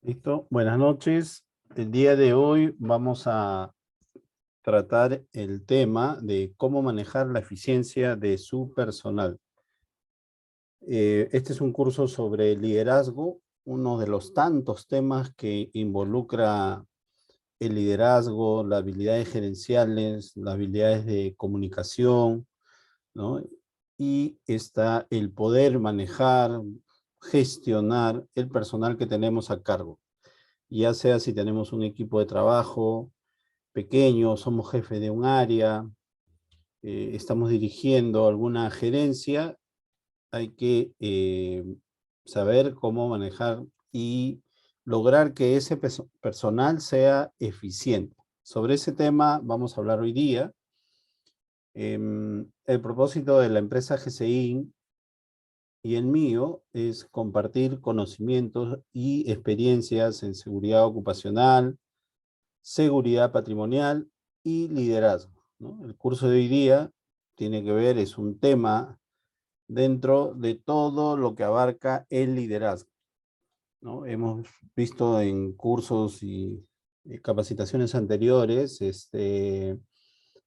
Listo, buenas noches. El día de hoy vamos a tratar el tema de cómo manejar la eficiencia de su personal. Este es un curso sobre liderazgo, uno de los tantos temas que involucra el liderazgo, las habilidades gerenciales, las habilidades de comunicación, ¿no? Y está el poder manejar, gestionar el personal que tenemos a cargo, ya sea si tenemos un equipo de trabajo pequeño, somos jefe de un área, estamos dirigiendo alguna gerencia, hay que saber cómo manejar y lograr que ese personal sea eficiente. Sobre ese tema vamos a hablar hoy día. El propósito de la empresa GCI y el mío es compartir conocimientos y experiencias en seguridad ocupacional, seguridad patrimonial y liderazgo, ¿no? El curso de hoy día tiene que ver, es un tema dentro de todo lo que abarca el liderazgo, ¿no? Hemos visto en cursos y capacitaciones anteriores,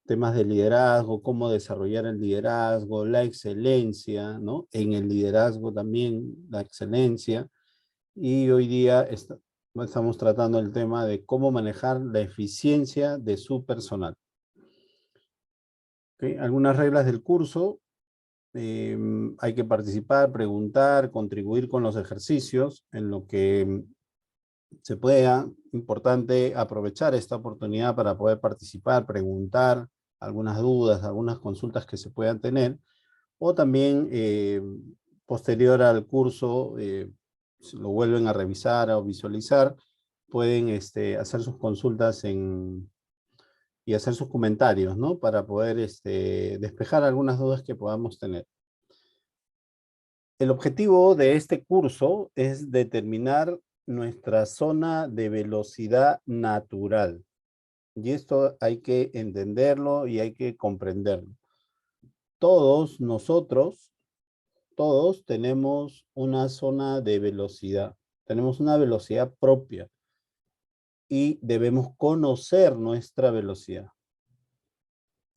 temas de liderazgo, cómo desarrollar el liderazgo, la excelencia, ¿no? En el liderazgo también, la excelencia. Y hoy día estamos tratando el tema de cómo manejar la eficiencia de su personal. ¿Okay? Algunas reglas del curso. Hay que participar, preguntar, contribuir con los ejercicios en lo que se pueda. Importante aprovechar esta oportunidad para poder participar, preguntar algunas dudas, algunas consultas que se puedan tener. O también, posterior al curso, si lo vuelven a revisar o visualizar, pueden hacer sus consultas y hacer sus comentarios, ¿no? Para poder despejar algunas dudas que podamos tener. El objetivo de este curso es determinar nuestra zona de velocidad natural. Y esto hay que entenderlo y hay que comprenderlo. Todos nosotros, todos tenemos una zona de velocidad. Tenemos una velocidad propia y debemos conocer nuestra velocidad.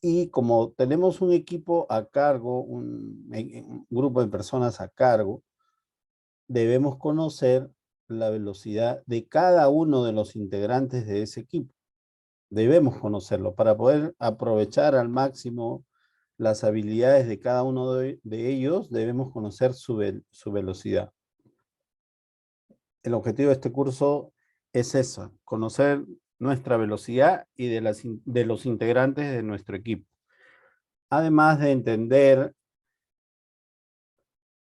Y como tenemos un equipo a cargo, un grupo de personas a cargo, debemos conocer la velocidad de cada uno de los integrantes de ese equipo. Debemos conocerlo para poder aprovechar al máximo las habilidades de cada uno de ellos. Debemos conocer su velocidad. El objetivo de este curso es eso, conocer nuestra velocidad y de los integrantes de nuestro equipo. Además de entender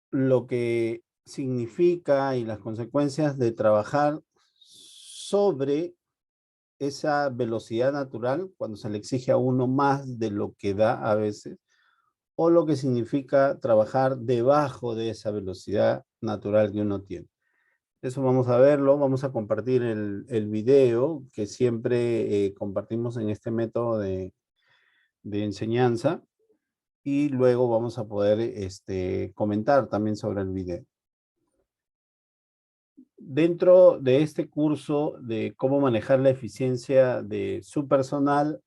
lo que significa y las consecuencias de trabajar sobre esa velocidad natural cuando se le exige a uno más de lo que da a veces, o lo que significa trabajar debajo de esa velocidad natural que uno tiene. Eso vamos a verlo, vamos a compartir el video que siempre compartimos en este método de enseñanza, y luego vamos a poder comentar también sobre el video. Dentro de este curso de cómo manejar la eficiencia de su personal,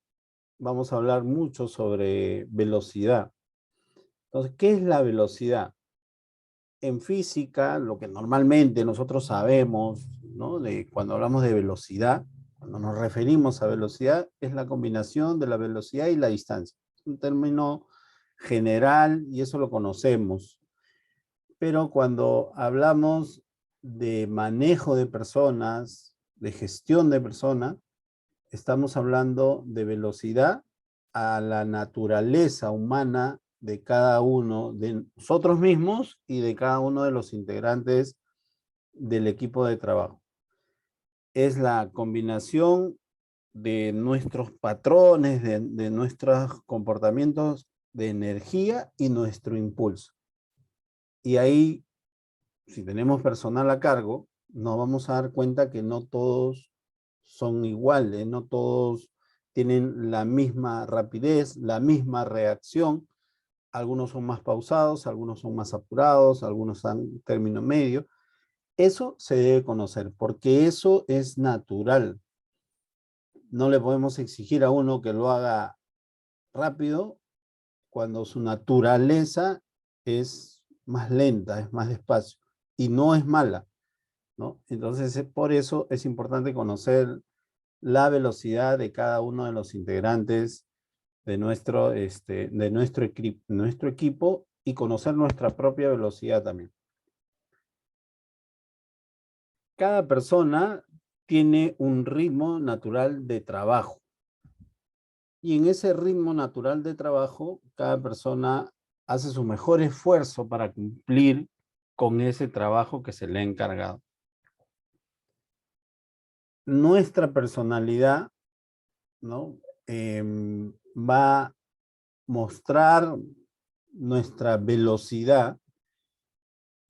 vamos a hablar mucho sobre velocidad. Entonces, ¿qué es la velocidad? En física, lo que normalmente nosotros sabemos, ¿no? De cuando hablamos de velocidad, cuando nos referimos a velocidad, es la combinación de la velocidad y la distancia. Es un término general y eso lo conocemos. Pero cuando hablamos de manejo de personas, de gestión de personas, estamos hablando de velocidad a la naturaleza humana de cada uno de nosotros mismos y de cada uno de los integrantes del equipo de trabajo. Es la combinación de nuestros patrones, de nuestros comportamientos de energía y nuestro impulso. Y ahí, si tenemos personal a cargo, nos vamos a dar cuenta que no todos son iguales, no todos tienen la misma rapidez, la misma reacción. Algunos son más pausados, algunos son más apurados, algunos están en término medio. Eso se debe conocer, porque eso es natural. No le podemos exigir a uno que lo haga rápido cuando su naturaleza es más lenta, es más despacio, y no es mala, ¿no? Entonces, por eso es importante conocer la velocidad de cada uno de los integrantes de nuestro equipo y conocer nuestra propia velocidad también. Cada persona tiene un ritmo natural de trabajo. Y en ese ritmo natural de trabajo, cada persona hace su mejor esfuerzo para cumplir con ese trabajo que se le ha encargado. Nuestra personalidad, ¿no? Va a mostrar nuestra velocidad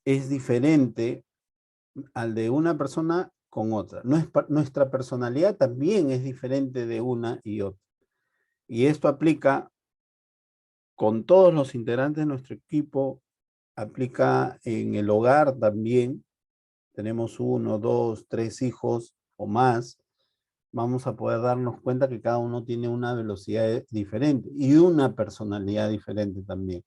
es diferente al de una persona con otra. Nuestra personalidad también es diferente de una y otra. Y esto aplica con todos los integrantes de nuestro equipo, aplica en el hogar también. Tenemos 1, 2, 3 hijos o más. Vamos a poder darnos cuenta que cada uno tiene una velocidad diferente y una personalidad diferente también.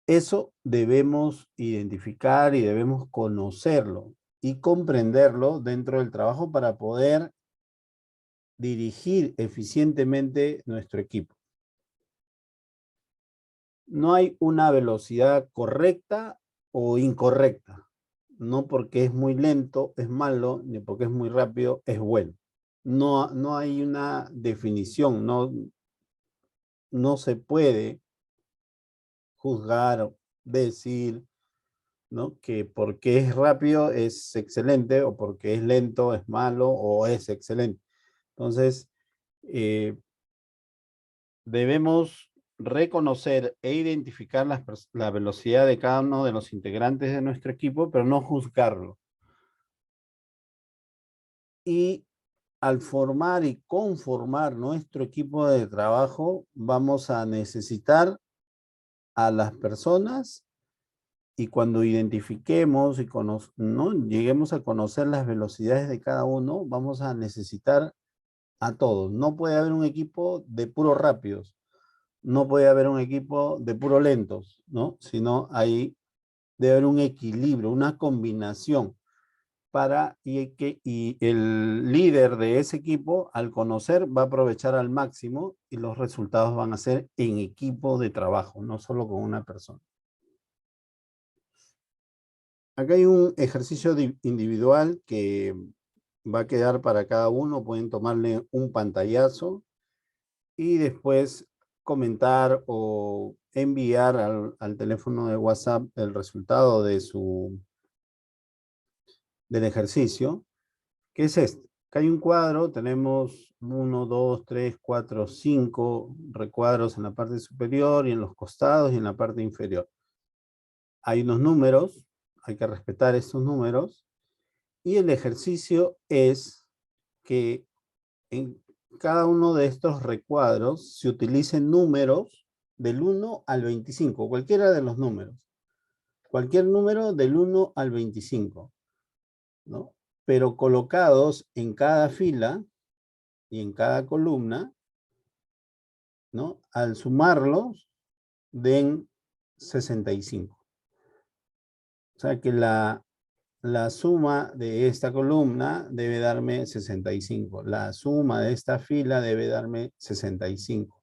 Eso debemos identificar y debemos conocerlo y comprenderlo dentro del trabajo para poder dirigir eficientemente nuestro equipo. No hay una velocidad correcta o incorrecta. No porque es muy lento es malo, ni porque es muy rápido es bueno. No hay una definición, no se puede juzgar, decir, ¿no? Que porque es rápido es excelente o porque es lento es malo o es excelente. Entonces, debemos reconocer e identificar la velocidad de cada uno de los integrantes de nuestro equipo, pero no juzgarlo. Y al formar y conformar nuestro equipo de trabajo, vamos a necesitar a las personas y cuando identifiquemos y ¿no? lleguemos a conocer las velocidades de cada uno, vamos a necesitar a todos. No puede haber un equipo de puros rápidos, no puede haber un equipo de puros lentos, ¿no? Sino ahí debe haber un equilibrio, una combinación y el líder de ese equipo, al conocer, va a aprovechar al máximo y los resultados van a ser en equipo de trabajo, no solo con una persona. Acá hay un ejercicio individual que va a quedar para cada uno. Pueden tomarle un pantallazo y después comentar o enviar al teléfono de WhatsApp el resultado del ejercicio, que es este. Acá hay un cuadro, tenemos 1, 2, 3, 4, 5 recuadros en la parte superior y en los costados y en la parte inferior. Hay unos números, hay que respetar estos números. Y el ejercicio es que en cada uno de estos recuadros se utilicen números del 1 al 25, cualquiera de los números. Cualquier número del 1 al 25, ¿no? Pero colocados en cada fila y en cada columna, ¿no? Al sumarlos, den 65. O sea que la suma de esta columna debe darme 65. La suma de esta fila debe darme 65.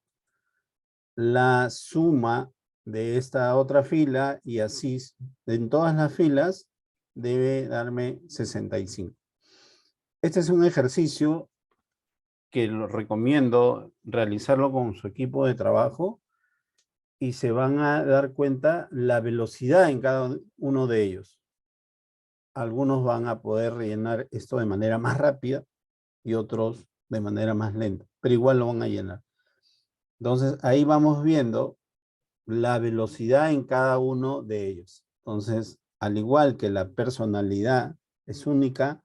La suma de esta otra fila y así en todas las filas debe darme 65. Este es un ejercicio que lo recomiendo realizarlo con su equipo de trabajo y se van a dar cuenta la velocidad en cada uno de ellos. Algunos van a poder rellenar esto de manera más rápida y otros de manera más lenta, pero igual lo van a llenar. Entonces, ahí vamos viendo la velocidad en cada uno de ellos. Entonces, al igual que la personalidad es única,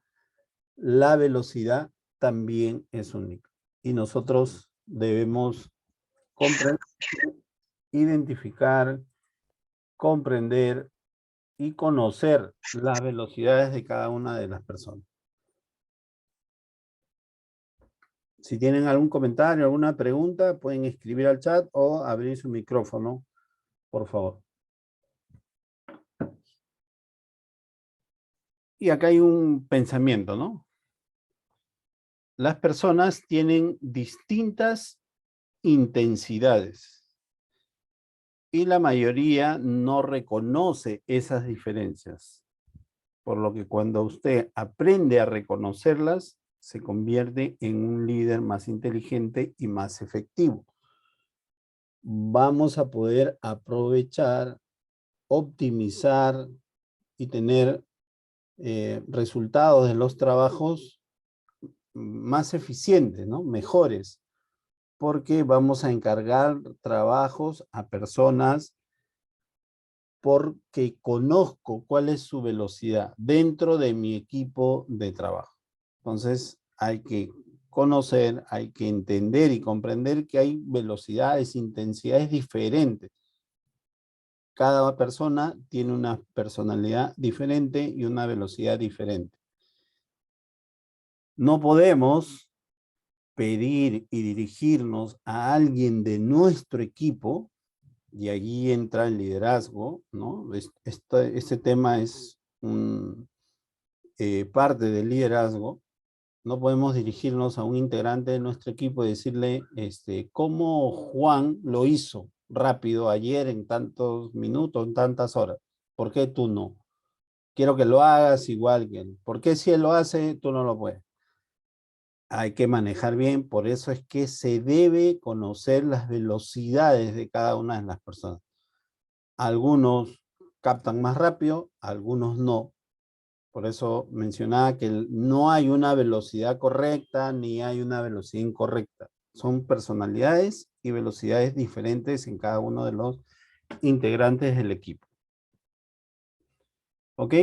la velocidad también es única. Y nosotros debemos identificar, comprender y conocer las velocidades de cada una de las personas. Si tienen algún comentario, alguna pregunta, pueden escribir al chat o abrir su micrófono, por favor. Y acá hay un pensamiento, ¿no? Las personas tienen distintas intensidades y la mayoría no reconoce esas diferencias. Por lo que cuando usted aprende a reconocerlas, se convierte en un líder más inteligente y más efectivo. Vamos a poder aprovechar, optimizar y tener resultados de los trabajos más eficientes, ¿no? Mejores, porque vamos a encargar trabajos a personas porque conozco cuál es su velocidad dentro de mi equipo de trabajo. Entonces, hay que conocer, hay que entender y comprender que hay velocidades, intensidades diferentes. Cada persona tiene una personalidad diferente y una velocidad diferente. No podemos pedir y dirigirnos a alguien de nuestro equipo, y allí entra el liderazgo, ¿no? Este tema es parte del liderazgo. No podemos dirigirnos a un integrante de nuestro equipo y decirle, ¿cómo Juan lo hizo rápido ayer en tantos minutos, en tantas horas? ¿Por qué tú no? Quiero que lo hagas igual que él. ¿Por qué si él lo hace, tú no lo puedes? Hay que manejar bien, por eso es que se debe conocer las velocidades de cada una de las personas. Algunos captan más rápido, algunos no. Por eso mencionaba que no hay una velocidad correcta ni hay una velocidad incorrecta. Son personalidades y velocidades diferentes en cada uno de los integrantes del equipo. ¿Ok?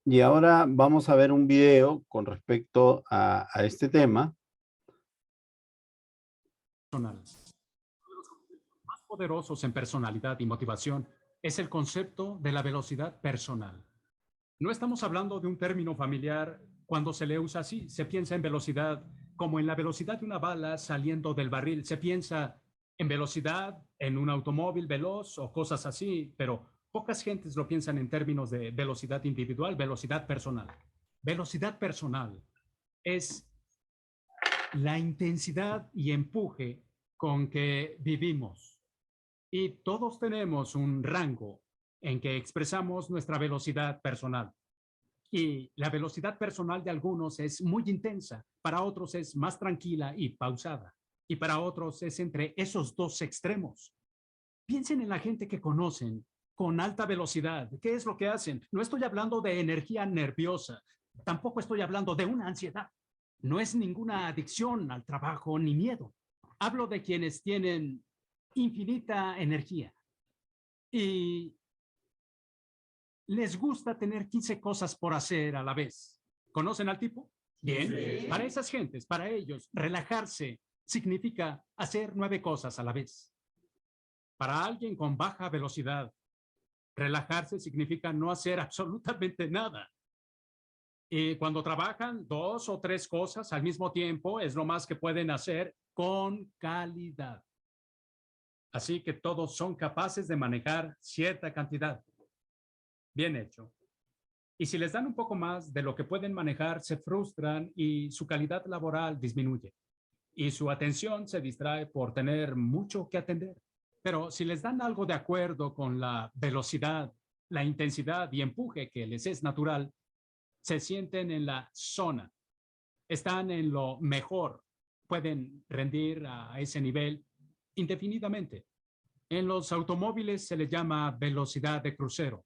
Y ahora vamos a ver un video con respecto a este tema. Más poderosos en personalidad y motivación es el concepto de la velocidad personal. No estamos hablando de un término familiar. Cuando se le usa así, se piensa en velocidad como en la velocidad de una bala saliendo del barril. Se piensa en velocidad en un automóvil veloz o cosas así, pero pocas gentes lo piensan en términos de velocidad individual, velocidad personal. Velocidad personal es la intensidad y empuje con que vivimos. Y todos tenemos un rango en que expresamos nuestra velocidad personal. Y la velocidad personal de algunos es muy intensa, para otros es más tranquila y pausada, y para otros es entre esos dos extremos. Piensen en la gente que conocen con alta velocidad. ¿Qué es lo que hacen? No estoy hablando de energía nerviosa, tampoco estoy hablando de una ansiedad. No es ninguna adicción al trabajo ni miedo. Hablo de quienes tienen infinita energía y les gusta tener 15 cosas por hacer a la vez. ¿Conocen al tipo? Bien. Sí. Para esas gentes, para ellos, relajarse significa hacer 9 cosas a la vez. Para alguien con baja velocidad, relajarse significa no hacer absolutamente nada. Y cuando trabajan 2 o 3 cosas al mismo tiempo, es lo más que pueden hacer con calidad. Así que todos son capaces de manejar cierta cantidad. Bien hecho. Y si les dan un poco más de lo que pueden manejar, se frustran y su calidad laboral disminuye. Y su atención se distrae por tener mucho que atender. Pero si les dan algo de acuerdo con la velocidad, la intensidad y empuje que les es natural, se sienten en la zona. Están en lo mejor. Pueden rendir a ese nivel indefinidamente. En los automóviles se le llama velocidad de crucero.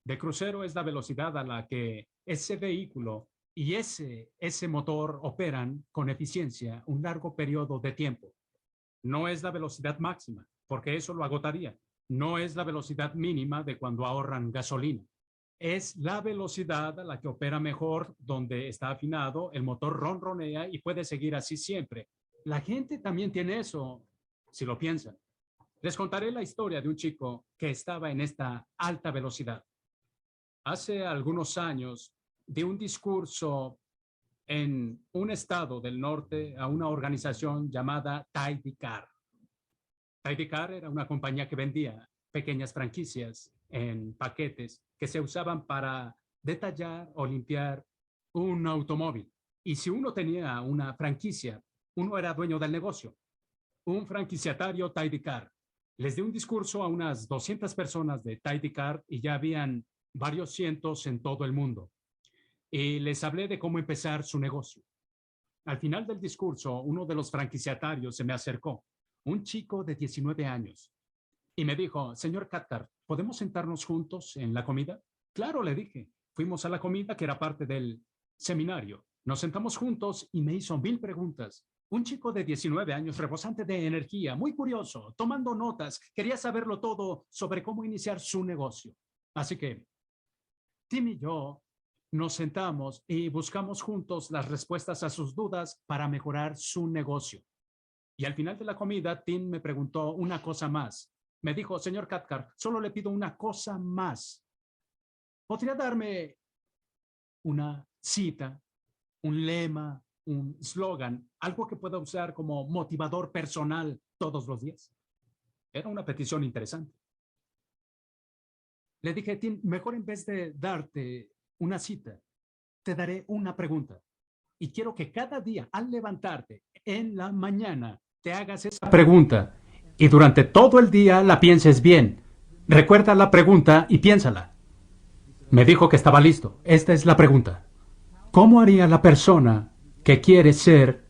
De crucero es la velocidad a la que ese vehículo y ese motor operan con eficiencia un largo periodo de tiempo. No es la velocidad máxima, porque eso lo agotaría. No es la velocidad mínima de cuando ahorran gasolina. Es la velocidad a la que opera mejor, donde está afinado, el motor ronronea y puede seguir así siempre. La gente también tiene eso, si lo piensan. Les contaré la historia de un chico que estaba en esta alta velocidad. Hace algunos años di un discurso en un estado del norte a una organización llamada Taidicar. Taidicar era una compañía que vendía pequeñas franquicias en paquetes que se usaban para detallar o limpiar un automóvil. Y si uno tenía una franquicia, uno era dueño del negocio. Un franquiciatario Taidicar. Les di un discurso a unas 200 personas de Taidicar y ya habían varios cientos en todo el mundo. Y les hablé de cómo empezar su negocio. Al final del discurso, uno de los franquiciatarios se me acercó, un chico de 19 años, y me dijo, señor Cathcart, ¿podemos sentarnos juntos en la comida? Claro, le dije. Fuimos a la comida que era parte del seminario. Nos sentamos juntos y me hizo 1000 preguntas. Un chico de 19 años, rebosante de energía, muy curioso, tomando notas, quería saberlo todo sobre cómo iniciar su negocio. Así que Tim y yo nos sentamos y buscamos juntos las respuestas a sus dudas para mejorar su negocio. Y al final de la comida, Tim me preguntó una cosa más. Me dijo, señor Cathcart, solo le pido una cosa más. ¿Podría darme una cita, un lema, un slogan, algo que pueda usar como motivador personal todos los días? Era una petición interesante. Le dije, Tim, mejor en vez de darte una cita, te daré una pregunta. Y quiero que cada día al levantarte en la mañana te hagas esa pregunta y durante todo el día la pienses bien. Recuerda la pregunta y piénsala. Me dijo que estaba listo. Esta es la pregunta. ¿Cómo haría la persona que quiere ser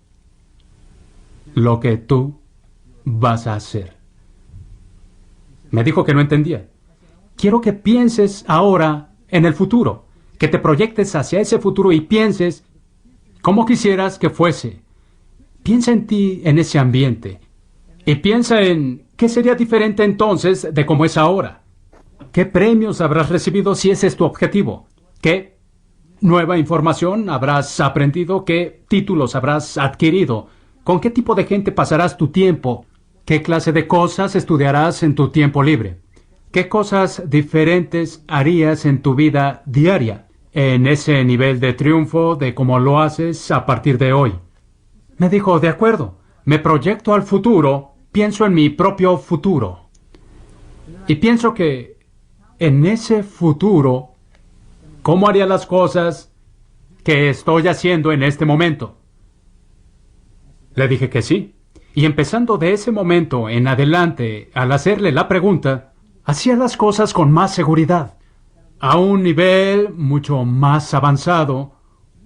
lo que tú vas a hacer? Me dijo que no entendía. Quiero que pienses ahora en el futuro, que te proyectes hacia ese futuro y pienses cómo quisieras que fuese. Piensa en ti en ese ambiente y piensa en qué sería diferente entonces de cómo es ahora. ¿Qué premios habrás recibido si ese es tu objetivo? ¿Qué nueva información habrás aprendido? ¿Qué títulos habrás adquirido? ¿Con qué tipo de gente pasarás tu tiempo? ¿Qué clase de cosas estudiarás en tu tiempo libre? ¿Qué cosas diferentes harías en tu vida diaria, en ese nivel de triunfo de cómo lo haces a partir de hoy? Me dijo, de acuerdo, me proyecto al futuro, pienso en mi propio futuro. Y pienso que en ese futuro, ¿cómo haría las cosas que estoy haciendo en este momento? Le dije que sí. Y empezando de ese momento en adelante, al hacerle la pregunta, hacía las cosas con más seguridad, a un nivel mucho más avanzado,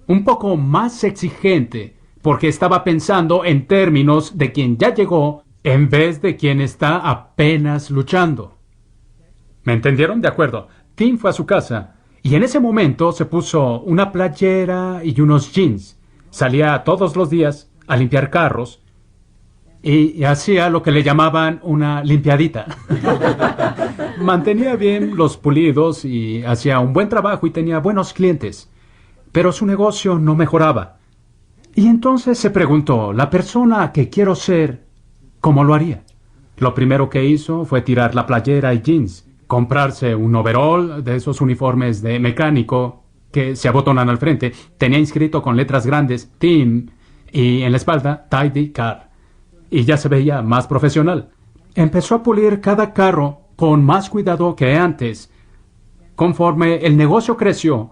un poco más exigente, porque estaba pensando en términos de quien ya llegó en vez de quien está apenas luchando. ¿Me entendieron? De acuerdo. Tim fue a su casa y en ese momento se puso una playera y unos jeans. Salía todos los días a limpiar carros y hacía lo que le llamaban una limpiadita. Mantenía bien los pulidos y hacía un buen trabajo y tenía buenos clientes, pero su negocio no mejoraba. Y entonces se preguntó, la persona que quiero ser, ¿cómo lo haría? Lo primero que hizo fue tirar la playera y jeans, comprarse un overall de esos uniformes de mecánico que se abotonan al frente. Tenía inscrito con letras grandes Tim y en la espalda Taidicar. Y ya se veía más profesional. Empezó a pulir cada carro con más cuidado que antes. Conforme el negocio creció,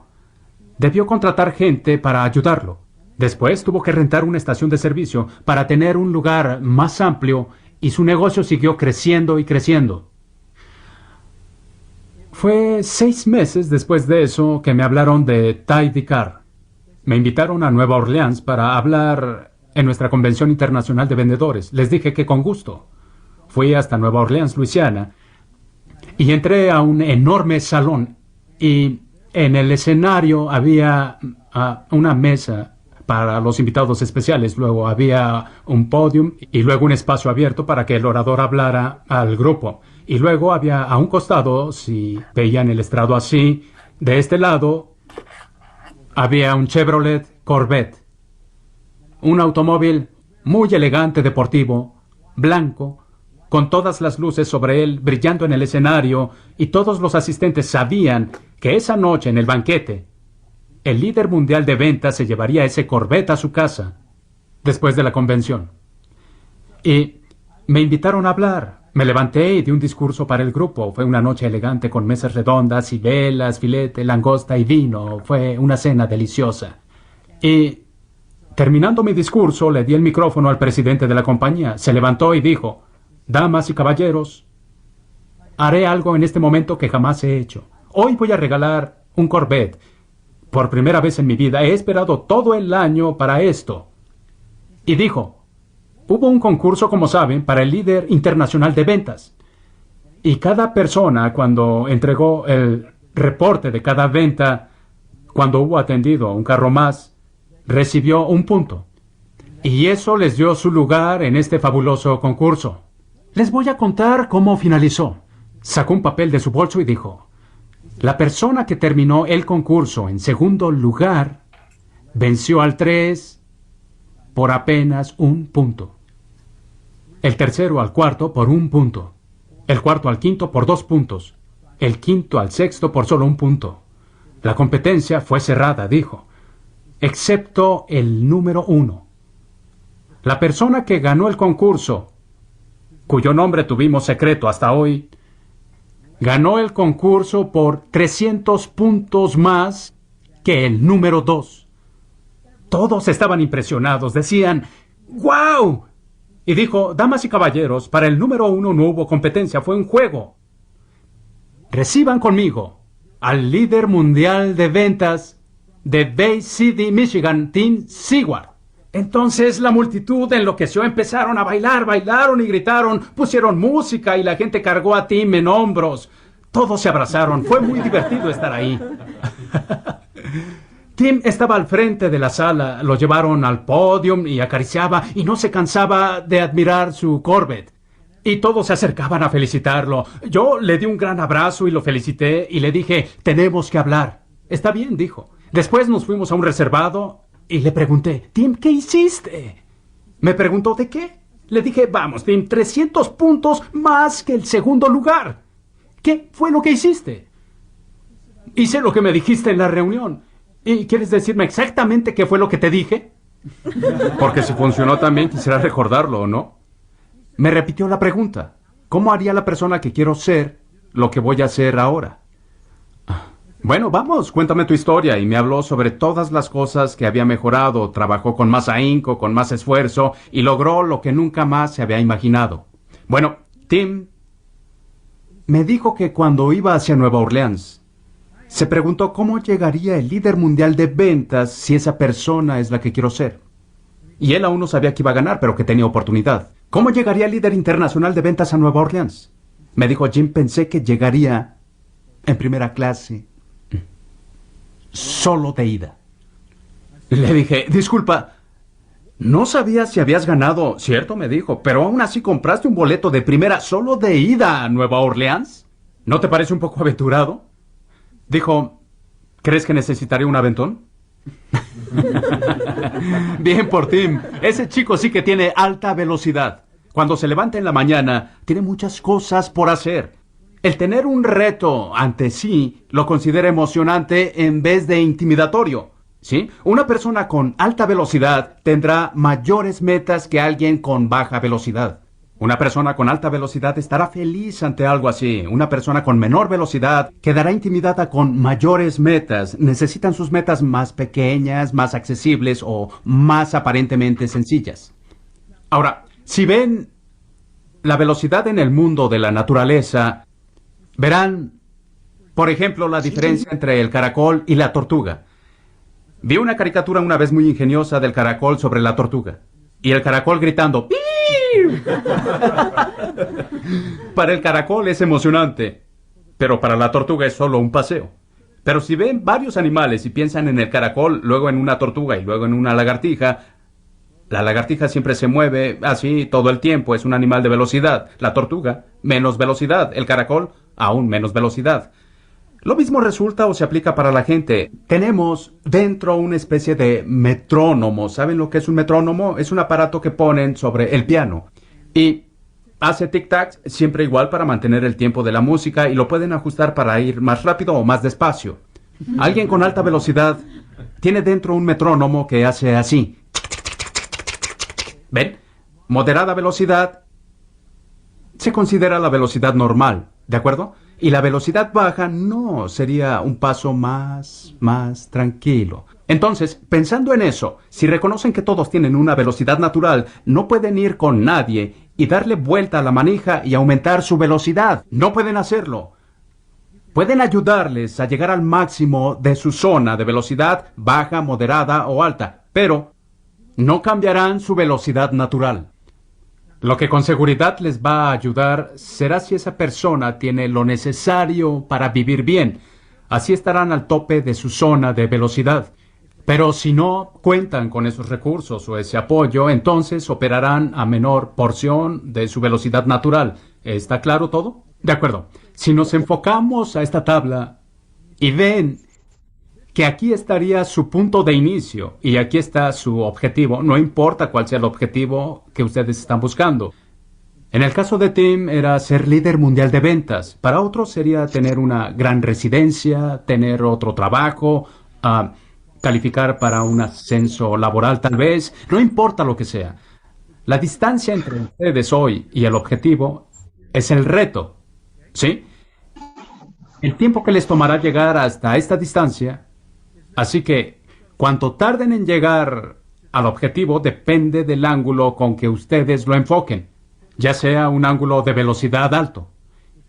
debió contratar gente para ayudarlo. Después tuvo que rentar una estación de servicio para tener un lugar más amplio y su negocio siguió creciendo y creciendo. Fue 6 meses después de eso que me hablaron de Taidicar. Me invitaron a Nueva Orleans para hablar en nuestra convención internacional de vendedores. Les dije que con gusto. Fui hasta Nueva Orleans, Luisiana, y entré a un enorme salón y en el escenario había una mesa para los invitados especiales. Luego había un podium y luego un espacio abierto para que el orador hablara al grupo. Y luego había a un costado, si veían el estrado así, de este lado había un Chevrolet Corvette. Un automóvil muy elegante, deportivo, blanco, con todas las luces sobre él brillando en el escenario, y todos los asistentes sabían que esa noche en el banquete, el líder mundial de ventas se llevaría ese Corvette a su casa después de la convención. Y me invitaron a hablar. Me levanté y di un discurso para el grupo. Fue una noche elegante con mesas redondas y velas, filete, langosta y vino. Fue una cena deliciosa. Y terminando mi discurso, le di el micrófono al presidente de la compañía. Se levantó y dijo: damas y caballeros, haré algo en este momento que jamás he hecho. Hoy voy a regalar un Corvette. Por primera vez en mi vida he esperado todo el año para esto. Y dijo: hubo un concurso, como saben, para el líder internacional de ventas. Y cada persona, cuando entregó el reporte de cada venta, cuando hubo atendido a un carro más, recibió un punto. Y eso les dio su lugar en este fabuloso concurso. Les voy a contar cómo finalizó. Sacó un papel de su bolso y dijo: la persona que terminó el concurso en segundo lugar venció al 3 por apenas un punto. El tercero al cuarto por un punto. El cuarto al quinto por 2 puntos. El quinto al sexto por solo un punto. La competencia fue cerrada, dijo, excepto el número 1. La persona que ganó el concurso, cuyo nombre tuvimos secreto hasta hoy, ganó el concurso por 300 puntos más que el número 2. Todos estaban impresionados, decían: ¡guau! Y dijo: damas y caballeros, para el número 1 no hubo competencia, fue un juego. Reciban conmigo al líder mundial de ventas de Bay City, Michigan, Tim Seward. Entonces la multitud enloqueció, empezaron a bailar, bailaron y gritaron, pusieron música y la gente cargó a Tim en hombros. Todos se abrazaron, fue muy divertido estar ahí. Tim estaba al frente de la sala, lo llevaron al podio y acariciaba y no se cansaba de admirar su Corvette. Y todos se acercaban a felicitarlo. Yo le di un gran abrazo y lo felicité y le dije: tenemos que hablar. Está bien, dijo. Después nos fuimos a un reservado y le pregunté: Tim, ¿qué hiciste? Me preguntó: ¿de qué? Le dije: vamos, Tim, 300 puntos más que el segundo lugar. ¿Qué fue lo que hiciste? Hice lo que me dijiste en la reunión. ¿Y quieres decirme exactamente qué fue lo que te dije? Porque si funcionó también quisiera recordarlo, ¿o no? Me repitió la pregunta: ¿cómo haría la persona que quiero ser lo que voy a hacer ahora? Bueno, vamos, cuéntame tu historia. Y me habló sobre todas las cosas que había mejorado. Trabajó con más ahínco, con más esfuerzo y logró lo que nunca más se había imaginado. Bueno, Tim me dijo que cuando iba hacia Nueva Orleans, se preguntó cómo llegaría el líder mundial de ventas si esa persona es la que quiero ser. Y él aún no sabía que iba a ganar, pero que tenía oportunidad. ¿Cómo llegaría el líder internacional de ventas a Nueva Orleans? Me dijo: Jim, pensé que llegaría en primera clase, solo de ida. Le dije: disculpa, no sabía si habías ganado, ¿cierto? Me dijo, pero aún así compraste un boleto de primera solo de ida a Nueva Orleans. ¿No te parece un poco aventurado? Dijo: ¿crees que necesitaré un aventón? Bien por Tim. Ese chico sí que tiene alta velocidad. Cuando se levanta en la mañana, tiene muchas cosas por hacer. El tener un reto ante sí lo considera emocionante en vez de intimidatorio. ¿Sí? Una persona con alta velocidad tendrá mayores metas que alguien con baja velocidad. Una persona con alta velocidad estará feliz ante algo así. Una persona con menor velocidad quedará intimidada con mayores metas. Necesitan sus metas más pequeñas, más accesibles o más aparentemente sencillas. Ahora, si ven la velocidad en el mundo de la naturaleza, verán, por ejemplo, la diferencia entre el caracol y la tortuga. Vi una caricatura una vez muy ingeniosa del caracol sobre la tortuga. Y el caracol gritando: ¡pi! Para el caracol es emocionante, pero para la tortuga es solo un paseo. Pero si ven varios animales y piensan en el caracol, luego en una tortuga y luego en una lagartija, la lagartija siempre se mueve así todo el tiempo, es un animal de velocidad. La tortuga, menos velocidad. El caracol, aún menos velocidad. Lo mismo resulta o se aplica para la gente. Tenemos dentro una especie de metrónomo. ¿Saben lo que es un metrónomo? Es un aparato que ponen sobre el piano. Y hace tic-tac siempre igual para mantener el tiempo de la música y lo pueden ajustar para ir más rápido o más despacio. Alguien con alta velocidad tiene dentro un metrónomo que hace así. ¿Ven? Moderada velocidad se considera la velocidad normal, ¿de acuerdo? Y la velocidad baja no, sería un paso más tranquilo. Entonces, pensando en eso, si reconocen que todos tienen una velocidad natural, no pueden ir con nadie y darle vuelta a la manija y aumentar su velocidad. No pueden hacerlo. Pueden ayudarles a llegar al máximo de su zona de velocidad baja, moderada o alta, pero no cambiarán su velocidad natural. Lo que con seguridad les va a ayudar será si esa persona tiene lo necesario para vivir bien. Así estarán al tope de su zona de velocidad. Pero si no cuentan con esos recursos o ese apoyo, entonces operarán a menor porción de su velocidad natural. ¿Está claro todo? De acuerdo. Si nos enfocamos a esta tabla y ven que aquí estaría su punto de inicio y aquí está su objetivo, no importa cuál sea el objetivo que ustedes están buscando. En el caso de Tim era ser líder mundial de ventas. Para otros sería tener una gran residencia, tener otro trabajo, calificar para un ascenso laboral tal vez. No importa lo que sea. La distancia entre ustedes hoy y el objetivo es el reto. ¿Sí? El tiempo que les tomará llegar hasta esta distancia. Así que, cuanto tarden en llegar al objetivo depende del ángulo con que ustedes lo enfoquen, ya sea un ángulo de velocidad alto.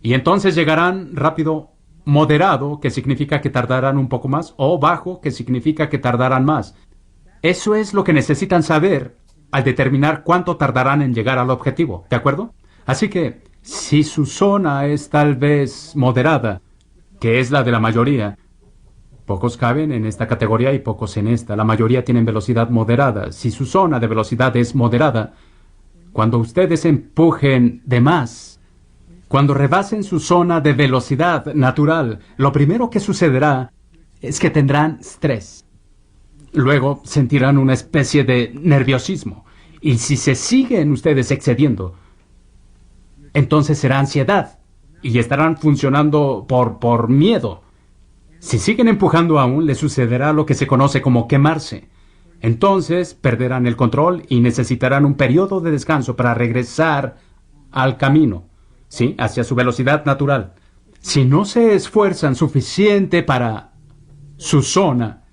Y entonces llegarán rápido, moderado, que significa que tardarán un poco más, o bajo, que significa que tardarán más. Eso es lo que necesitan saber al determinar cuánto tardarán en llegar al objetivo, ¿de acuerdo? Así que, si su zona es tal vez moderada, que es la de la mayoría, pocos caben en esta categoría y pocos en esta. La mayoría tienen velocidad moderada. Si su zona de velocidad es moderada, cuando ustedes empujen de más, cuando rebasen su zona de velocidad natural, lo primero que sucederá es que tendrán estrés. Luego sentirán una especie de nerviosismo. Y si se siguen ustedes excediendo, entonces será ansiedad. Y estarán funcionando por miedo. Si siguen empujando aún, les sucederá lo que se conoce como quemarse. Entonces perderán el control y necesitarán un periodo de descanso para regresar al camino, ¿sí? Hacia su velocidad natural. Si no se esfuerzan suficiente para su zona,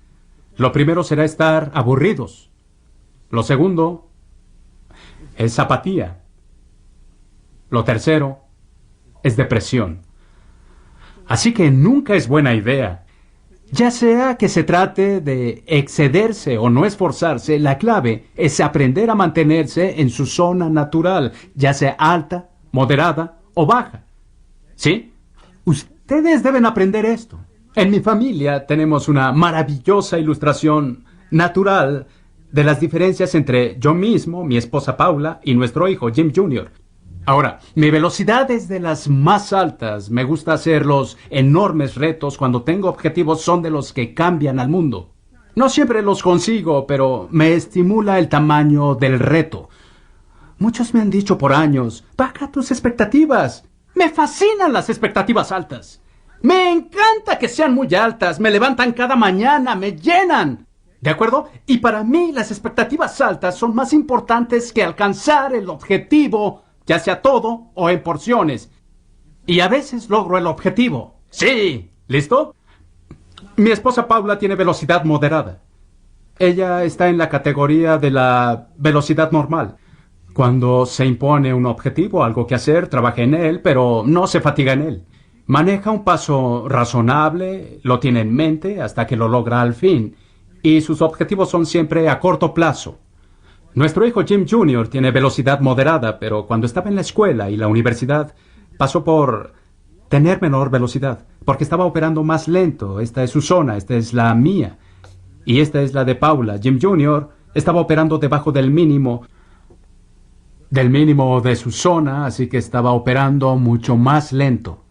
lo primero será estar aburridos. Lo segundo es apatía. Lo tercero es depresión. Así que nunca es buena idea. Ya sea que se trate de excederse o no esforzarse, la clave es aprender a mantenerse en su zona natural, ya sea alta, moderada o baja. ¿Sí? Ustedes deben aprender esto. En mi familia tenemos una maravillosa ilustración natural de las diferencias entre yo mismo, mi esposa Paula y nuestro hijo Jim Jr. Ahora, mi velocidad es de las más altas. Me gusta hacer los enormes retos. Cuando tengo objetivos son de los que cambian al mundo. No siempre los consigo, pero me estimula el tamaño del reto. Muchos me han dicho por años, baja tus expectativas. Me fascinan las expectativas altas. Me encanta que sean muy altas. Me levantan cada mañana, me llenan. ¿De acuerdo? Y para mí las expectativas altas son más importantes que alcanzar el objetivo, ya sea todo o en porciones. Y a veces logro el objetivo. Sí, ¿listo? Mi esposa Paula tiene velocidad moderada. Ella está en la categoría de la velocidad normal. Cuando se impone un objetivo, algo que hacer, trabaja en él, pero no se fatiga en él. Maneja un paso razonable, lo tiene en mente hasta que lo logra al fin. Y sus objetivos son siempre a corto plazo. Nuestro hijo Jim Jr. tiene velocidad moderada, pero cuando estaba en la escuela y la universidad, pasó por tener menor velocidad, porque estaba operando más lento. Esta es su zona, esta es la mía. Y esta es la de Paula. Jim Jr. estaba operando debajo del mínimo de su zona, así que estaba operando mucho más lento.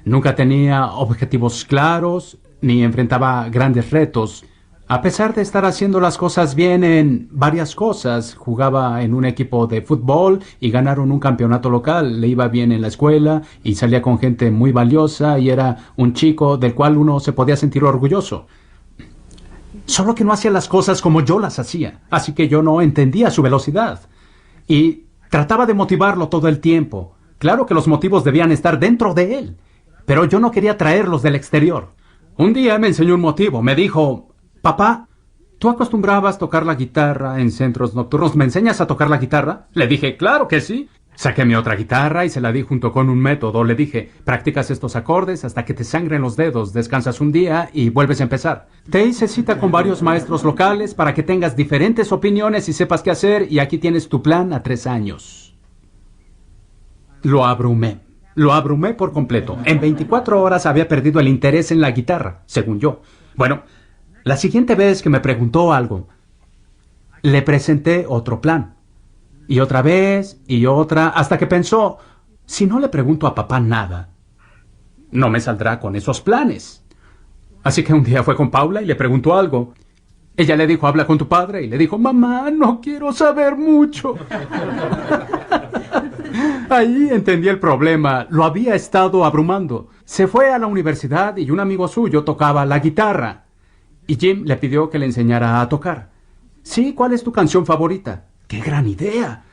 Nunca tenía objetivos claros, ni enfrentaba grandes retos. A pesar de estar haciendo las cosas bien en varias cosas, jugaba en un equipo de fútbol y ganaron un campeonato local, le iba bien en la escuela y salía con gente muy valiosa y era un chico del cual uno se podía sentir orgulloso. Solo que no hacía las cosas como yo las hacía, así que yo no entendía su velocidad. Y trataba de motivarlo todo el tiempo. Claro que los motivos debían estar dentro de él, pero yo no quería traerlos del exterior. Un día me enseñó un motivo, me dijo: papá, ¿tú acostumbrabas tocar la guitarra en centros nocturnos? ¿Me enseñas a tocar la guitarra? Le dije: claro que sí. Saqué mi otra guitarra y se la di junto con un método. Le dije: practicas estos acordes hasta que te sangren los dedos, descansas un día y vuelves a empezar. Te hice cita con varios maestros locales para que tengas diferentes opiniones y sepas qué hacer, y aquí tienes tu plan a 3 años. Lo abrumé por completo. En 24 horas había perdido el interés en la guitarra, según yo. Bueno, la siguiente vez que me preguntó algo, le presenté otro plan. Y otra vez, y otra, hasta que pensó: si no le pregunto a papá nada, no me saldrá con esos planes. Así que un día fue con Paula y le preguntó algo. Ella le dijo: habla con tu padre. Y le dijo: mamá, no quiero saber mucho. Ahí entendí el problema. Lo había estado abrumando. Se fue a la universidad y un amigo suyo tocaba la guitarra. Y Jim le pidió que le enseñara a tocar. Sí, ¿cuál es tu canción favorita? ¡Qué gran idea!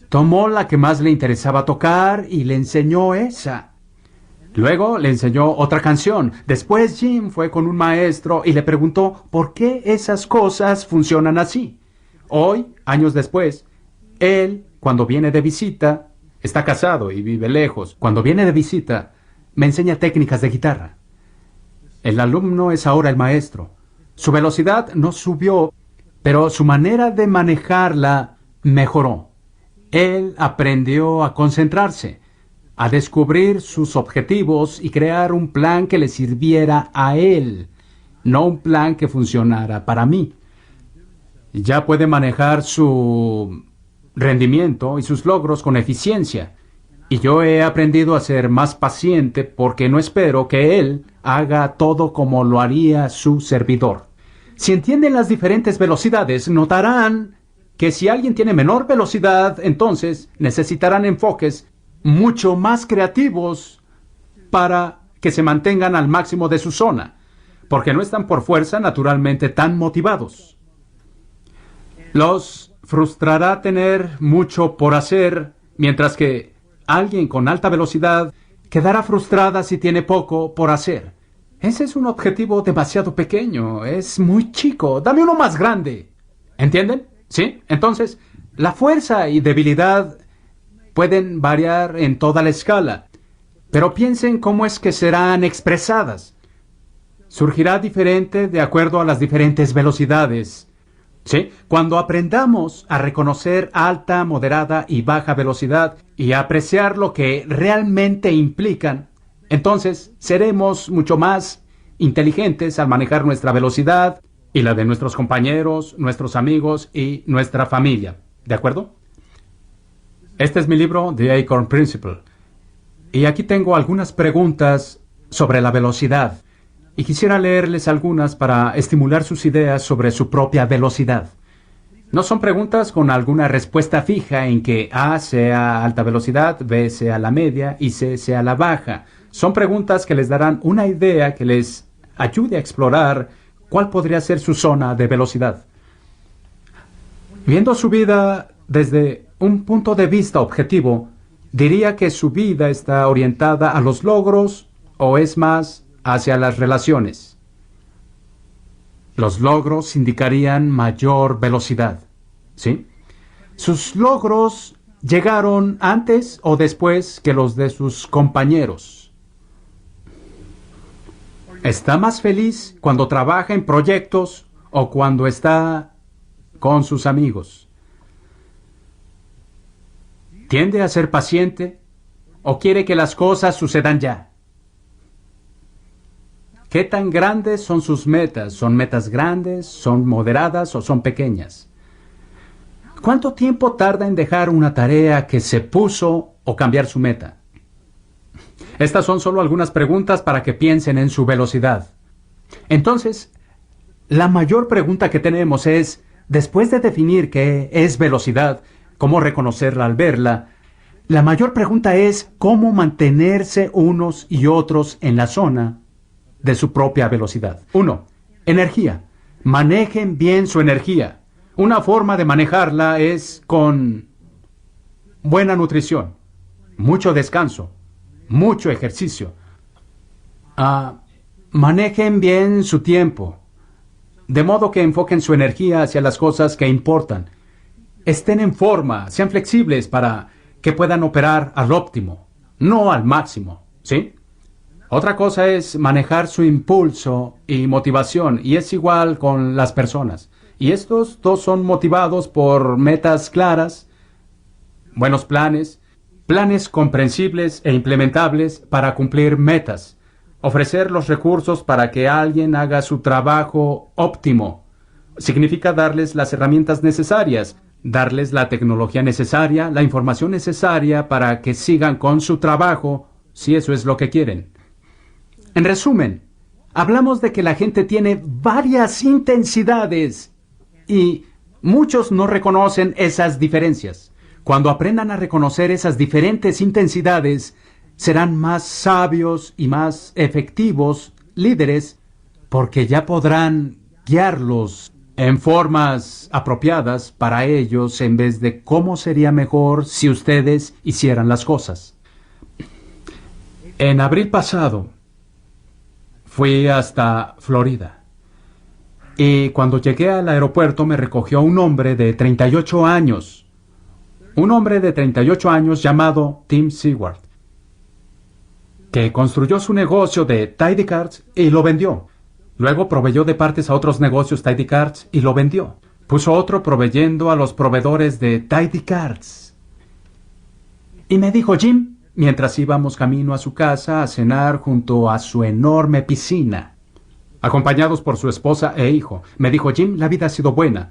Tomó la que más le interesaba tocar y le enseñó esa. Luego le enseñó otra canción. Después Jim fue con un maestro y le preguntó por qué esas cosas funcionan así. Hoy, años después, él, cuando viene de visita, está casado y vive lejos. Cuando viene de visita, me enseña técnicas de guitarra. El alumno es ahora el maestro. Su velocidad no subió, pero su manera de manejarla mejoró. Él aprendió a concentrarse, a descubrir sus objetivos y crear un plan que le sirviera a él, no un plan que funcionara para mí. Ya puede manejar su rendimiento y sus logros con eficiencia. Y yo he aprendido a ser más paciente porque no espero que él haga todo como lo haría su servidor. Si entienden las diferentes velocidades, notarán que si alguien tiene menor velocidad, entonces necesitarán enfoques mucho más creativos para que se mantengan al máximo de su zona, porque no están por fuerza naturalmente tan motivados. Los frustrará tener mucho por hacer, mientras que alguien con alta velocidad quedará frustrada si tiene poco por hacer. Ese es un objetivo demasiado pequeño, es muy chico. Dame uno más grande. ¿Entienden? ¿Sí? Entonces, la fuerza y debilidad pueden variar en toda la escala, pero piensen cómo es que serán expresadas. Surgirá diferente de acuerdo a las diferentes velocidades. ¿Sí? Cuando aprendamos a reconocer alta, moderada y baja velocidad y a apreciar lo que realmente implican, entonces seremos mucho más inteligentes al manejar nuestra velocidad y la de nuestros compañeros, nuestros amigos y nuestra familia. ¿De acuerdo? Este es mi libro, The Acorn Principle. Y aquí tengo algunas preguntas sobre la velocidad. Y quisiera leerles algunas para estimular sus ideas sobre su propia velocidad. No son preguntas con alguna respuesta fija en que A sea alta velocidad, B sea la media y C sea la baja. Son preguntas que les darán una idea que les ayude a explorar cuál podría ser su zona de velocidad. Viendo su vida desde un punto de vista objetivo, diría que su vida está orientada a los logros o es más hacia las relaciones. Los logros indicarían mayor velocidad, ¿sí? Sus logros llegaron antes o después que los de sus compañeros. ¿Está más feliz cuando trabaja en proyectos o cuando está con sus amigos? ¿Tiende a ser paciente o quiere que las cosas sucedan ya? ¿Qué tan grandes son sus metas? ¿Son metas grandes, son moderadas o son pequeñas? ¿Cuánto tiempo tarda en dejar una tarea que se puso o cambiar su meta? Estas son solo algunas preguntas para que piensen en su velocidad. Entonces, La mayor pregunta que tenemos es, después de definir qué es velocidad, cómo reconocerla al verla, la mayor pregunta es cómo mantenerse unos y otros en la zona de su propia velocidad. Uno, energía. Manejen bien su energía. Una forma de manejarla es con buena nutrición, mucho descanso, mucho ejercicio. Ah, manejen bien su tiempo, de modo que enfoquen su energía hacia las cosas que importan. Estén en forma, sean flexibles para que puedan operar al óptimo, no al máximo, ¿sí? Otra cosa es manejar su impulso y motivación, y es igual con las personas. Y estos dos son motivados por metas claras, buenos planes, planes comprensibles e implementables para cumplir metas, ofrecer los recursos para que alguien haga su trabajo óptimo. Significa darles las herramientas necesarias, darles la tecnología necesaria, la información necesaria para que sigan con su trabajo, si eso es lo que quieren. En resumen, hablamos de que la gente tiene varias intensidades y muchos no reconocen esas diferencias. Cuando aprendan a reconocer esas diferentes intensidades, serán más sabios y más efectivos líderes porque ya podrán guiarlos en formas apropiadas para ellos en vez de cómo sería mejor si ustedes hicieran las cosas. En abril pasado, fui hasta Florida. Y cuando llegué al aeropuerto me recogió un hombre de 38 años. Un hombre de 38 años llamado Tim Seward, que construyó su negocio de Tidy Cards y lo vendió. Luego proveyó de partes a otros negocios Tidy Cards y lo vendió. Puso otro proveyendo a los proveedores de Tidy Cards. Y me dijo, Jim, mientras íbamos camino a su casa a cenar junto a su enorme piscina, acompañados por su esposa e hijo. Me dijo, Jim, la vida ha sido buena.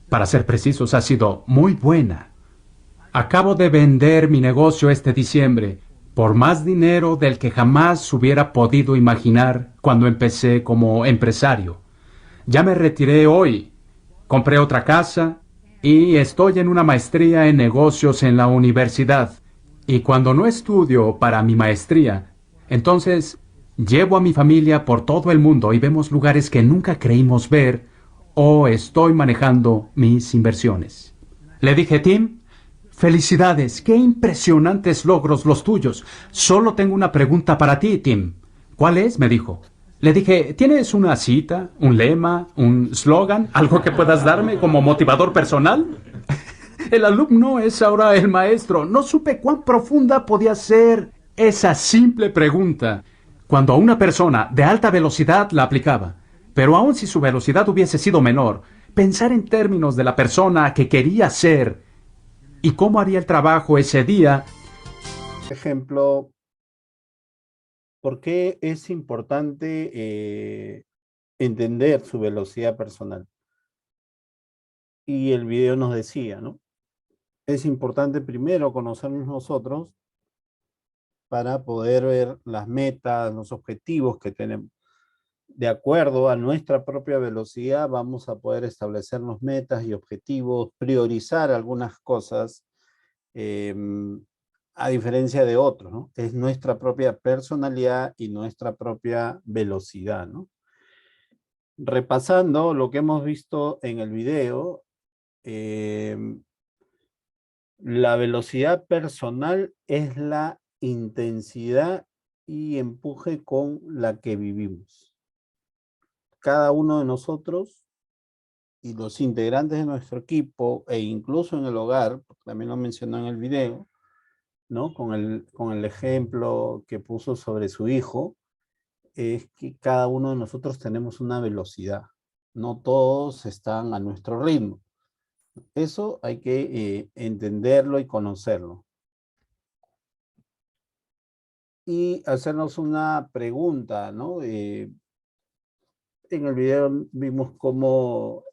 Para ser precisos, ha sido muy buena. Acabo de vender mi negocio este diciembre por más dinero del que jamás hubiera podido imaginar cuando empecé como empresario. Ya me retiré hoy. Compré otra casa y estoy en una maestría en negocios en la universidad. Y cuando no estudio para mi maestría, entonces llevo a mi familia por todo el mundo y vemos lugares que nunca creímos ver o estoy manejando mis inversiones. Le dije, Tim, felicidades, qué impresionantes logros los tuyos. Solo tengo una pregunta para ti, Tim. ¿Cuál es? Me dijo. Le dije, ¿tienes una cita, un lema, un slogan, algo que puedas darme como motivador personal? El alumno es ahora el maestro. No supe cuán profunda podía ser esa simple pregunta cuando a una persona de alta velocidad la aplicaba. Pero aun si su velocidad hubiese sido menor, pensar en términos de la persona que quería ser y cómo haría el trabajo ese día. Ejemplo, ¿por qué es importante entender su velocidad personal? Y el video nos decía, ¿no? Es importante primero conocernos nosotros para poder ver las metas, los objetivos que tenemos. De acuerdo a nuestra propia velocidad, vamos a poder establecernos metas y objetivos, priorizar algunas cosas, eh, a diferencia de otros, ¿no? Es nuestra propia personalidad y nuestra propia velocidad, ¿no? Repasando lo que hemos visto en el video, eh, la velocidad personal es la intensidad y empuje con la que vivimos. Cada uno de nosotros y los integrantes de nuestro equipo e incluso en el hogar, porque también lo mencionó en el video, ¿no? Con el ejemplo que puso sobre su hijo, es que cada uno de nosotros tenemos una velocidad. No todos están a nuestro ritmo. Eso hay que entenderlo y conocerlo. Y hacernos una pregunta, ¿no? En el video vimos cómo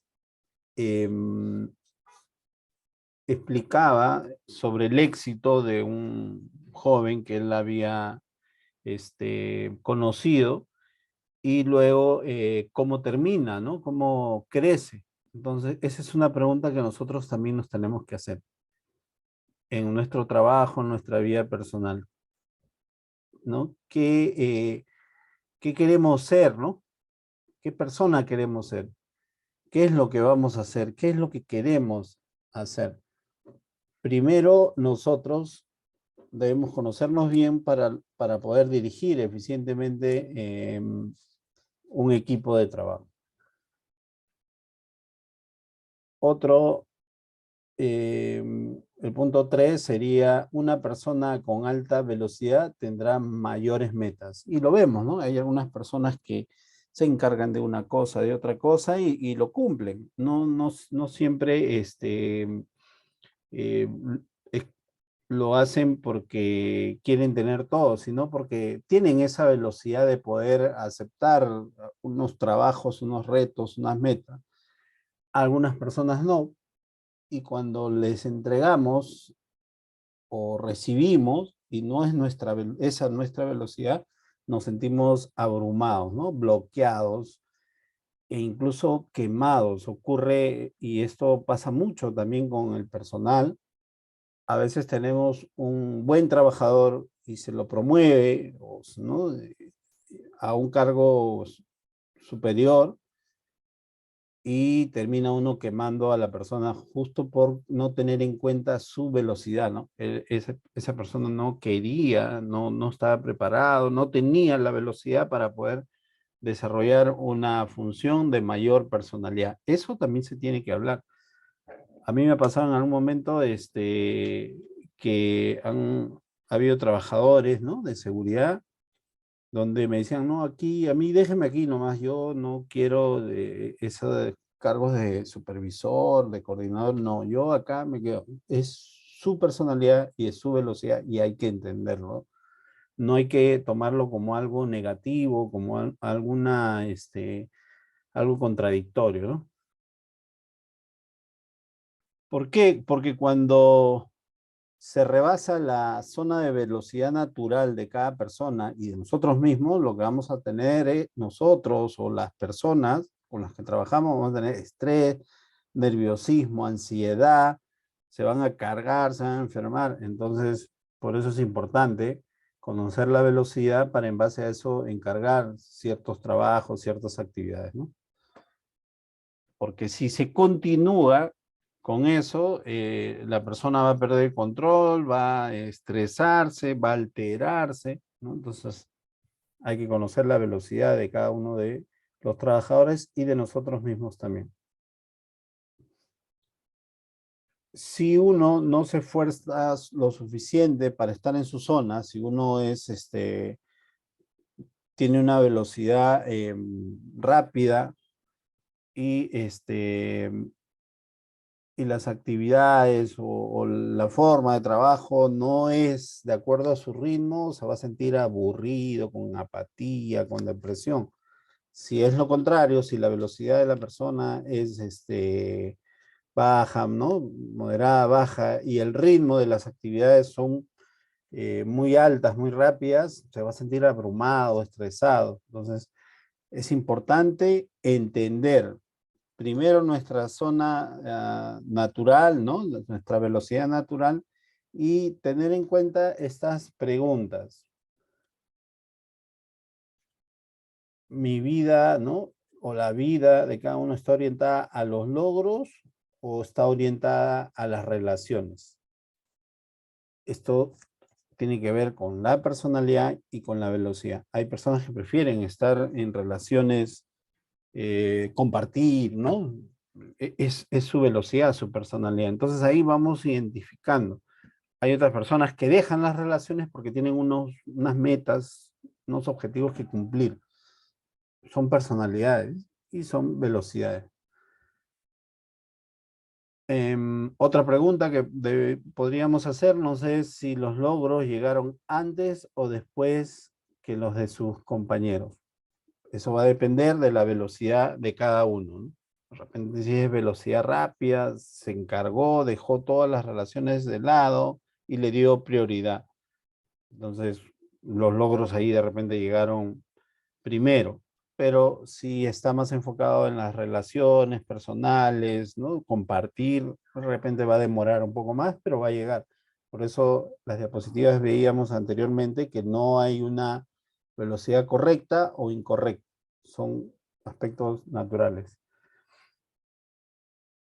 explicaba sobre el éxito de un joven que él había conocido y luego cómo termina, ¿no? Cómo crece. Entonces, esa es una pregunta que nosotros también nos tenemos que hacer en nuestro trabajo, en nuestra vida personal, ¿no? ¿Qué queremos ser, ¿no? ¿Qué persona queremos ser? ¿Qué es lo que vamos a hacer? ¿Qué es lo que queremos hacer? Primero, nosotros debemos conocernos bien para poder dirigir eficientemente un equipo de trabajo. Otro, el punto 3 sería una persona con alta velocidad tendrá mayores metas. Y lo vemos, ¿no? Hay algunas personas que se encargan de una cosa, de otra cosa y lo cumplen. No siempre eh, es- lo hacen porque quieren tener todo, sino porque tienen esa velocidad de poder aceptar unos trabajos, unos retos, unas metas. Algunas personas no, y cuando les entregamos o recibimos, y no es esa nuestra velocidad, nos sentimos abrumados, ¿no? Bloqueados e incluso quemados. Ocurre, y esto pasa mucho también con el personal. A veces tenemos un buen trabajador y se lo promueve, ¿no? A un cargo superior, y termina uno quemando a la persona justo por no tener en cuenta su velocidad, ¿no? Esa persona no quería, no estaba preparado, no tenía la velocidad para poder desarrollar una función de mayor personalidad. Eso también se tiene que hablar. A mí me ha pasado en algún momento que han habido trabajadores, ¿no? De seguridad donde me decían, no, aquí, a mí déjeme aquí nomás, yo no quiero esos cargos de supervisor, de coordinador, no, yo acá me quedo. Es su personalidad y es su velocidad y hay que entenderlo. No hay que tomarlo como algo negativo, como algo contradictorio, ¿no? ¿Por qué? Porque cuando se rebasa la zona de velocidad natural de cada persona y de nosotros mismos, lo que vamos a tener es nosotros o las personas con las que trabajamos, vamos a tener estrés, nerviosismo, ansiedad, se van a cargar, se van a enfermar. Entonces, por eso es importante conocer la velocidad para en base a eso encargar ciertos trabajos, ciertas actividades, ¿no? Porque si se continúa con eso, la persona va a perder el control, va a estresarse, va a alterarse, ¿no? Entonces hay que conocer la velocidad de cada uno de los trabajadores y de nosotros mismos también. Si uno no se esfuerza lo suficiente para estar en su zona, si uno tiene una velocidad rápida y y las actividades o la forma de trabajo no es de acuerdo a su ritmo, se va a sentir aburrido, con apatía, con depresión. Si es lo contrario, si la velocidad de la persona es baja, ¿no? Moderada, baja, y el ritmo de las actividades son muy altas, muy rápidas, se va a sentir abrumado, estresado. Entonces, es importante entender primero nuestra zona natural, ¿no? Nuestra velocidad natural y tener en cuenta estas preguntas. Mi vida, ¿no? O la vida de cada uno está orientada a los logros o está orientada a las relaciones. Esto tiene que ver con la personalidad y con la velocidad. Hay personas que prefieren estar en relaciones, compartir, ¿no? Es su velocidad, su personalidad. Entonces ahí vamos identificando. Hay otras personas que dejan las relaciones porque tienen unas metas, unos objetivos que cumplir. Son personalidades y son velocidades. Otra pregunta que podríamos hacernos es si los logros llegaron antes o después que los de sus compañeros. Eso va a depender de la velocidad de cada uno, ¿no? De repente, si es velocidad rápida, se encargó, dejó todas las relaciones de lado y le dio prioridad. Entonces, los logros ahí de repente llegaron primero. pero si está más enfocado en las relaciones personales, ¿no? Compartir, de repente va a demorar un poco más, pero va a llegar. Por eso las diapositivas veíamos anteriormente que no hay una velocidad correcta o incorrecta. Son aspectos naturales.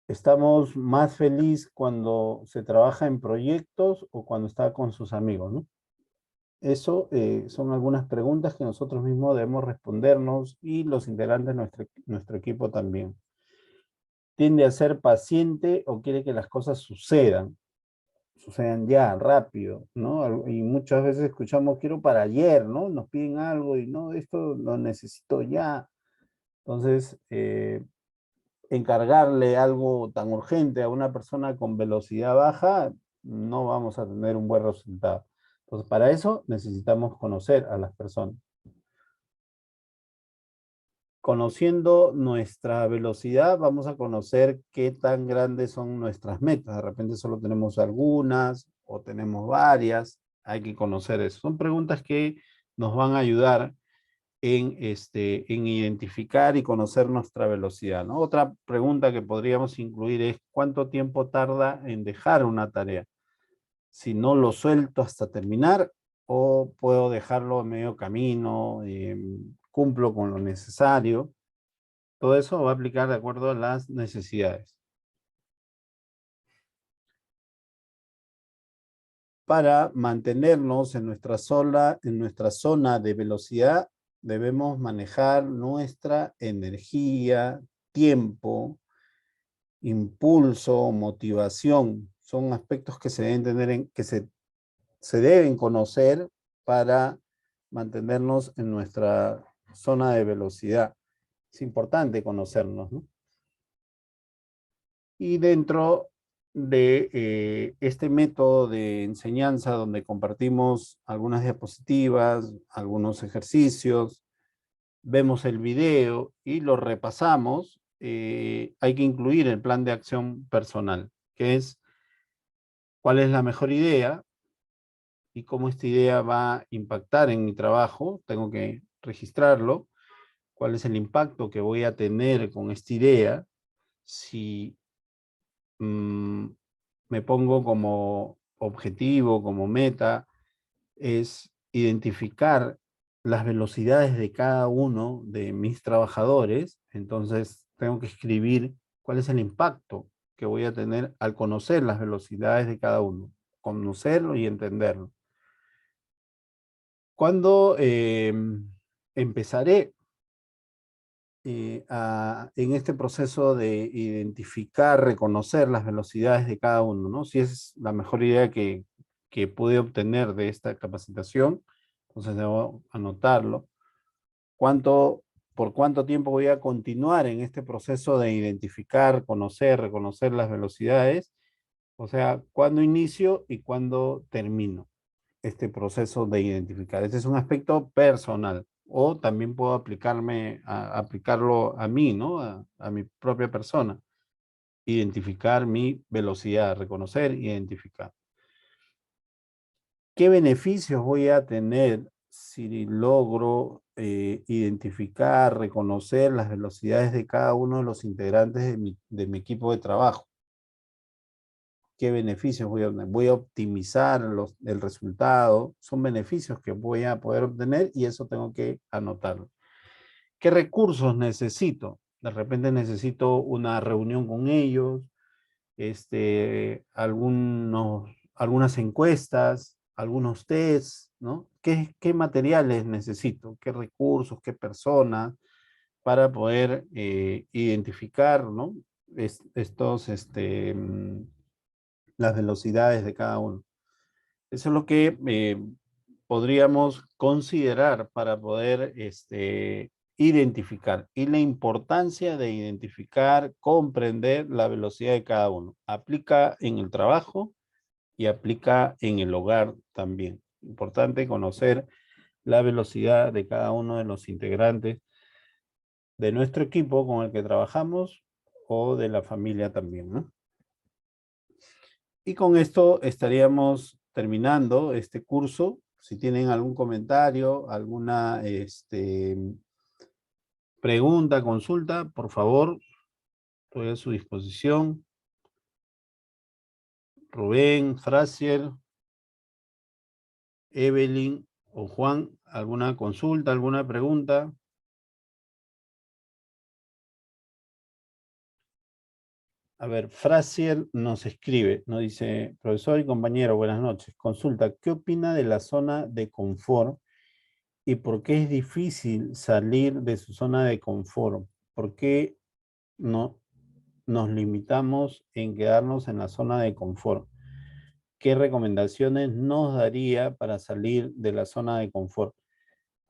Estamos más feliz cuando se trabaja en proyectos o cuando está con sus amigos, ¿no? Eso son algunas preguntas que nosotros mismos debemos respondernos y los integrantes de nuestro equipo también. ¿Tiende a ser paciente o quiere que las cosas sucedan ya, rápido, ¿no? Y muchas veces escuchamos, quiero para ayer, ¿no? Nos piden algo y no, esto lo necesito ya. Entonces, encargarle algo tan urgente a una persona con velocidad baja, no vamos a tener un buen resultado. Entonces, para eso necesitamos conocer a las personas. Conociendo nuestra velocidad, vamos a conocer qué tan grandes son nuestras metas. De repente solo tenemos algunas o tenemos varias. Hay que conocer eso. Son preguntas que nos van a ayudar en identificar y conocer nuestra velocidad, ¿no? Otra pregunta que podríamos incluir es ¿cuánto tiempo tarda en dejar una tarea? Si no lo suelto hasta terminar o puedo dejarlo a medio camino, cumplo con lo necesario. Todo eso va a aplicar de acuerdo a las necesidades. Para mantenernos en nuestra zona de velocidad, debemos manejar nuestra energía, tiempo, impulso, motivación. Son aspectos que se deben tener que se deben conocer para mantenernos en nuestra zona de velocidad. Es importante conocernos, ¿no? Y dentro de este método de enseñanza donde compartimos algunas diapositivas, algunos ejercicios, vemos el video y lo repasamos, hay que incluir el plan de acción personal, que es cuál es la mejor idea y cómo esta idea va a impactar en mi trabajo. Tengo que registrarlo, cuál es el impacto que voy a tener con esta idea, si me pongo como objetivo, como meta, es identificar las velocidades de cada uno de mis trabajadores. Entonces tengo que escribir cuál es el impacto que voy a tener al conocer las velocidades de cada uno, conocerlo y entenderlo. ¿Cuándo empezaré en este proceso de identificar, reconocer las velocidades de cada uno, ¿no? Si es la mejor idea que pude obtener de esta capacitación, entonces debo anotarlo. ¿Por cuánto tiempo voy a continuar en este proceso de identificar, conocer, reconocer las velocidades? O sea, ¿cuándo inicio y cuándo termino este proceso de identificar? Este es un aspecto personal. O también puedo aplicarlo a mí, ¿no? A mi propia persona. Identificar mi velocidad, reconocer, identificar. ¿Qué beneficios voy a tener si logro identificar, reconocer las velocidades de cada uno de los integrantes de mi equipo de trabajo? ¿Qué beneficios voy a obtener? Voy a optimizar el resultado. Son beneficios que voy a poder obtener y eso tengo que anotarlo. ¿Qué recursos necesito? De repente necesito una reunión con ellos, algunas encuestas, algunos tests, ¿no? ¿Qué materiales necesito? ¿Qué recursos? ¿Qué personas? Para poder identificar, ¿no? Las velocidades de cada uno. Eso es lo que podríamos considerar para poder identificar y la importancia de identificar, comprender la velocidad de cada uno. Aplica en el trabajo y aplica en el hogar también. Importante conocer la velocidad de cada uno de los integrantes de nuestro equipo con el que trabajamos o de la familia también, ¿no? Y con esto estaríamos terminando este curso. Si tienen algún comentario, alguna pregunta, consulta, por favor, estoy a su disposición. Rubén, Frazier, Evelyn o Juan, ¿alguna consulta, alguna pregunta? A ver, Frazier nos escribe, nos dice, profesor y compañero, buenas noches. Consulta, ¿qué opina de la zona de confort y por qué es difícil salir de su zona de confort? ¿Por qué no nos limitamos en quedarnos en la zona de confort? ¿Qué recomendaciones nos daría para salir de la zona de confort?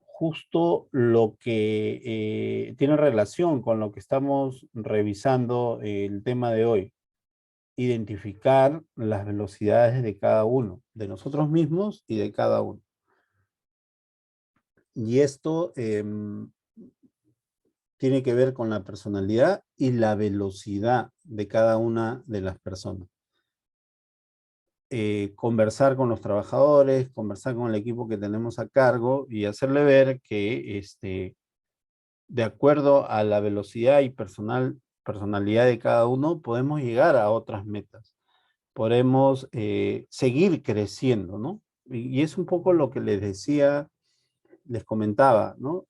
Justo lo que tiene relación con lo que estamos revisando el tema de hoy. Identificar las velocidades de cada uno, de nosotros mismos y de cada uno. Y esto tiene que ver con la personalidad y la velocidad de cada una de las personas. Conversar con los trabajadores, conversar con el equipo que tenemos a cargo y hacerle ver que de acuerdo a la velocidad y personalidad de cada uno, podemos llegar a otras metas. Podemos seguir creciendo, ¿no? Y es un poco lo que les decía, les comentaba, ¿no?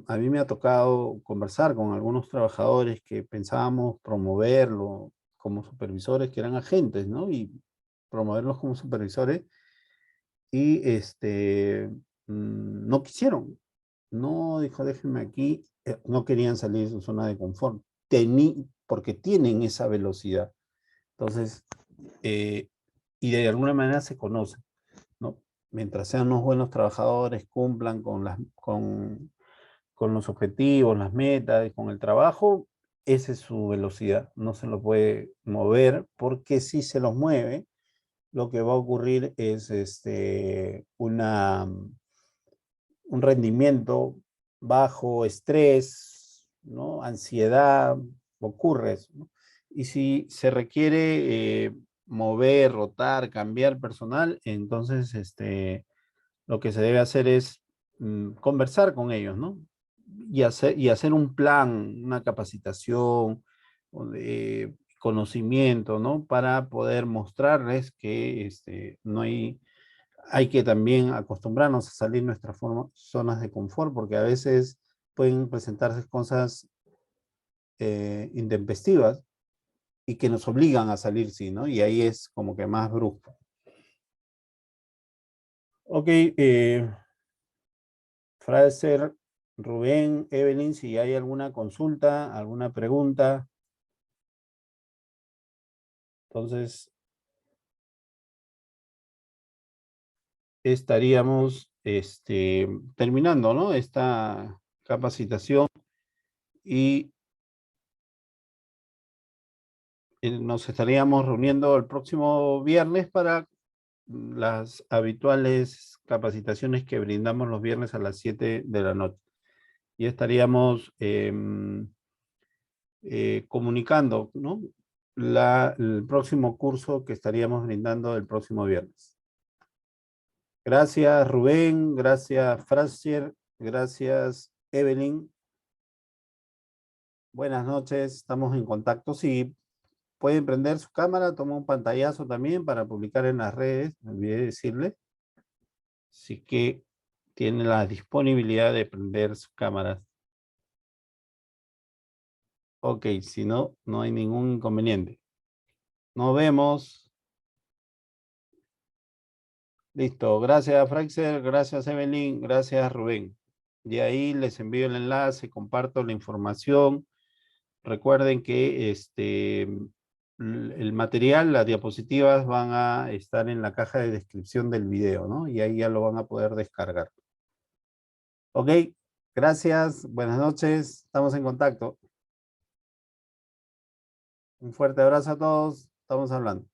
A mí me ha tocado conversar con algunos trabajadores que pensábamos promoverlo como supervisores, que eran agentes, ¿no? Y promoverlos como supervisores y no quisieron. No, dijo, déjenme aquí. No querían salir de su zona de confort. Porque tienen esa velocidad. Entonces, y de alguna manera se conocen, ¿no? Mientras sean unos buenos trabajadores, cumplan con los objetivos, las metas, con el trabajo, esa es su velocidad. No se lo puede mover porque si se los mueve, lo que va a ocurrir es un rendimiento bajo, estrés, ¿no? Ansiedad, ocurre eso, ¿no? Y si se requiere mover, rotar, cambiar personal, entonces lo que se debe hacer es conversar con ellos, ¿no? Y hacer un plan, una capacitación, o de conocimiento, ¿no? Para poder mostrarles que no hay que también acostumbrarnos a salir de nuestras zonas de confort, porque a veces pueden presentarse cosas intempestivas y que nos obligan a salir, sí, ¿no? Y ahí es como que más brusco. Ok, Fraser, Rubén, Evelyn, si hay alguna consulta, alguna pregunta. Entonces, estaríamos terminando, ¿no? Esta capacitación y nos estaríamos reuniendo el próximo viernes para las habituales capacitaciones que brindamos los viernes a las 7 de la noche. Y estaríamos comunicando, ¿no? El próximo curso que estaríamos brindando el próximo viernes. Gracias, Rubén. Gracias, Frazier. Gracias, Evelyn. Buenas noches. Estamos en contacto. Sí, pueden prender su cámara, toma un pantallazo también para publicar en las redes. Me olvidé decirle. Así que tiene la disponibilidad de prender sus cámaras. Ok, si no, no hay ningún inconveniente. Nos vemos. Listo. Gracias, Fraxer. Gracias, Evelyn. Gracias, Rubén. De ahí les envío el enlace, comparto la información. Recuerden que el material, las diapositivas van a estar en la caja de descripción del video, ¿no? Y ahí ya lo van a poder descargar. Ok, gracias. Buenas noches. Estamos en contacto. Un fuerte abrazo a todos. Estamos hablando.